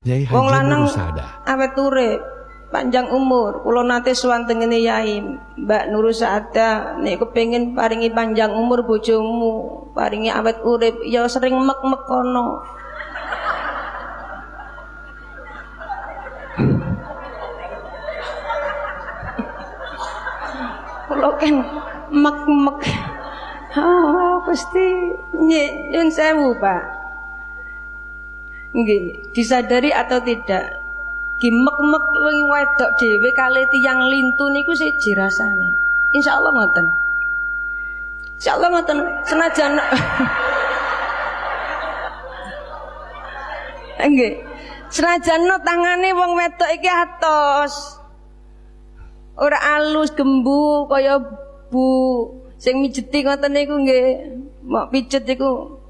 Wong lanang awet urip, panjang umur. Kula nate sowan tengene Yai Mbak Nur Saada, nek kepengin paringi panjang umur bojomu, paringi awet urip, ya sering mek-mek kono. Kula kan mek-mek. Pasti nyun sewu, Pak. Nggih, disadari atau tidak, gimek-mek wong wedok dhewe kali tiyang lintu niku siji rasane. Insyaallah ngoten. Insyaallah ngoten senajan nggih. Senajan tangane wong wedok iki atos. Ora alus gembu kaya bu sing mijeti ngoten niku nggih. Mok pijet iku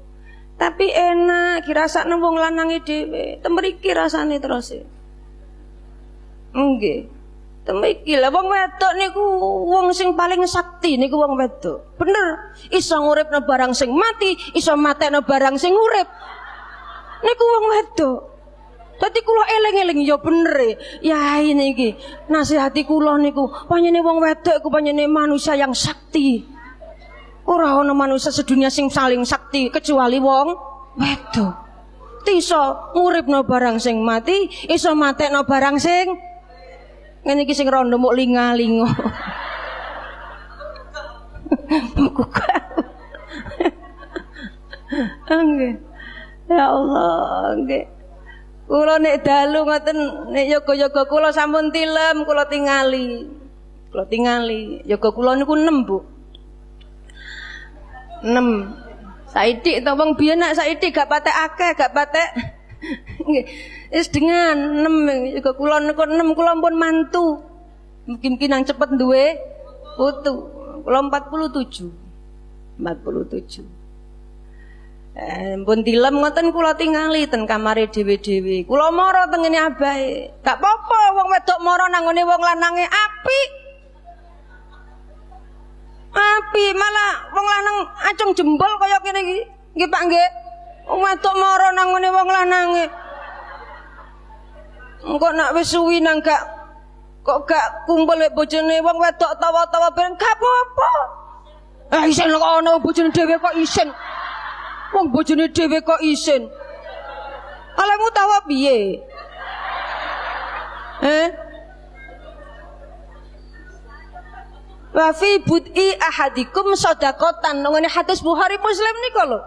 tapi enak dirasakno wong lanange dhewe. Temriki rasane terus. Nggih. Temriki lah wong wedok niku wong sing paling sakti niku wong wedok. Bener, iso nguripno barang sing mati, iso matekno barang sing urip. Niku wong wedok. Dadi kula eling-eling ya bener ya ini iki. Nasihati kula niku, panjenengan wong wedok iku panjenengan manusia yang sakti. Ora ana manusia sedunia sing saling sakti kecuali wong wedok. Iso nguripno barang sing mati, iso matekno barang sing ngene iki sing rondo muk linga-lingo. Nggih. Ya Allah, nggih. Kula nek dalu ngoten nek yoga-yoga kula sampun tilem kula tingali. Kula tingali. Yoga kula niku 6, Bu. 6. Saiki to wong biyen nek saiki gak patek akeh, gak patek. Nggih. Wis dengan 6 yoga kula niku 6 kula pun mantu. Mungkin nang cepet duwe putu. Kula 47. 47. Pun tilem ngoten kula tingali ten kamare dhewe-dhewe. Kula mara tengene abahe. Gak apa-apa wong wedok mara nang ngene wong lanange apik. Apik malah wong lanang acung jembol kaya kene iki. Nggih Pak nggih. Wong wedok mara nang ngene wong lanange. Engko nek wis suwi nang gak kumpul mek bojone wong wedok tawa-tawa ben gak apa-apa. Isin kok ana bojone dhewe kok isin. Wong bojone dhewe kok isin. Alemu tawa piye? Wa fi bud'i ahadikum shadaqatan. Ngene hadis Bukhari Muslim niku lho.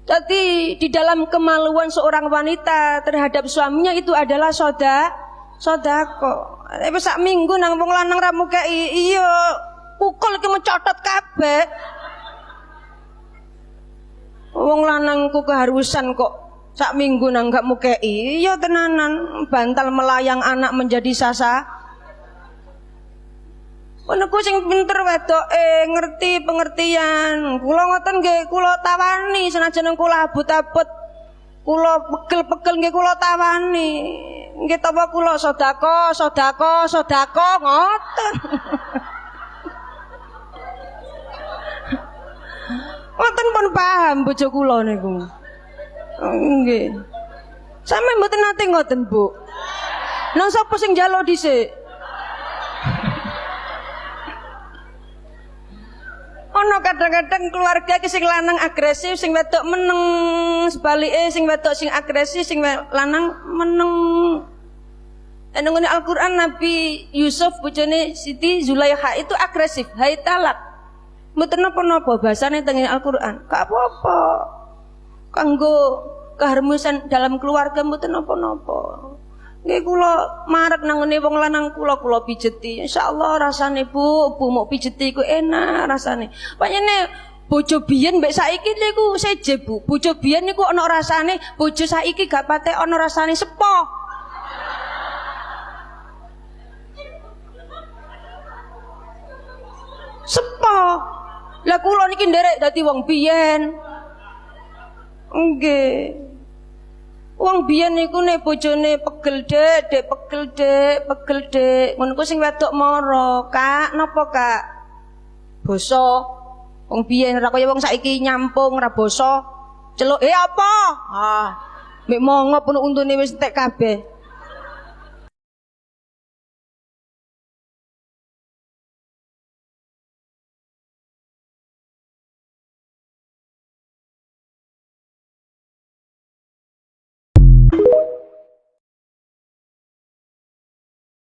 Jadi di dalam kemaluan seorang wanita terhadap suaminya itu adalah sedekah. Tapi sak minggu nang wong lanang ra mukei iya kukul iki mencotot kabeh. Wong lanangku keharusan kok sak minggu nang gak mukei. Iya tenanan, bantal melayang anak menjadi sasa. Menaku sing pinter wedoke ngerti pengertian. Kula ngoten nggih kula tawani senajan kula abot-abot. Kula pegel-pegel nggih kula tawani. Nggih tapa kula sedekah ngoten. Ngoten pun paham bojo kula niku. Nggih. Sampe mboten nate ngoten, Bu. Nang sapa sing njaluk dhisik? Ana kadang-kadang keluarga iki sing lanang agresif, sing wedok meneng, sebalike sing wedok sing agresif, sing lanang meneng. Nang Al-Qur'an Nabi Yusuf bojone Siti Zulaikha itu agresif, hai talak. Mboten napa-napa bahasane teng Al-Qur'an. Gak apa-apa. Kanggo keharmonisan dalam keluarga mboten napa-napa. Nggih kula marek nang ngene wong lanang kula pijeti. Insyaallah rasane Bu mok pijeti iku enak rasane. Panjene bojo biyen mbek saiki niku seje Bu. Bojo biyen niku ana rasane, bojo saiki gak patek ana rasane sepo. Sepo. Lah kula niki nderek dadi wong biyen. Nggih. Wong biyen niku nek bojone pegel dek. Ngono ku sing wedok mara, Kak, napa Kak? Basa. Wong biyen ora kaya wong saiki nyampung ora basa. Celuk, apa? Mek mongo pun untune wis entek kabeh.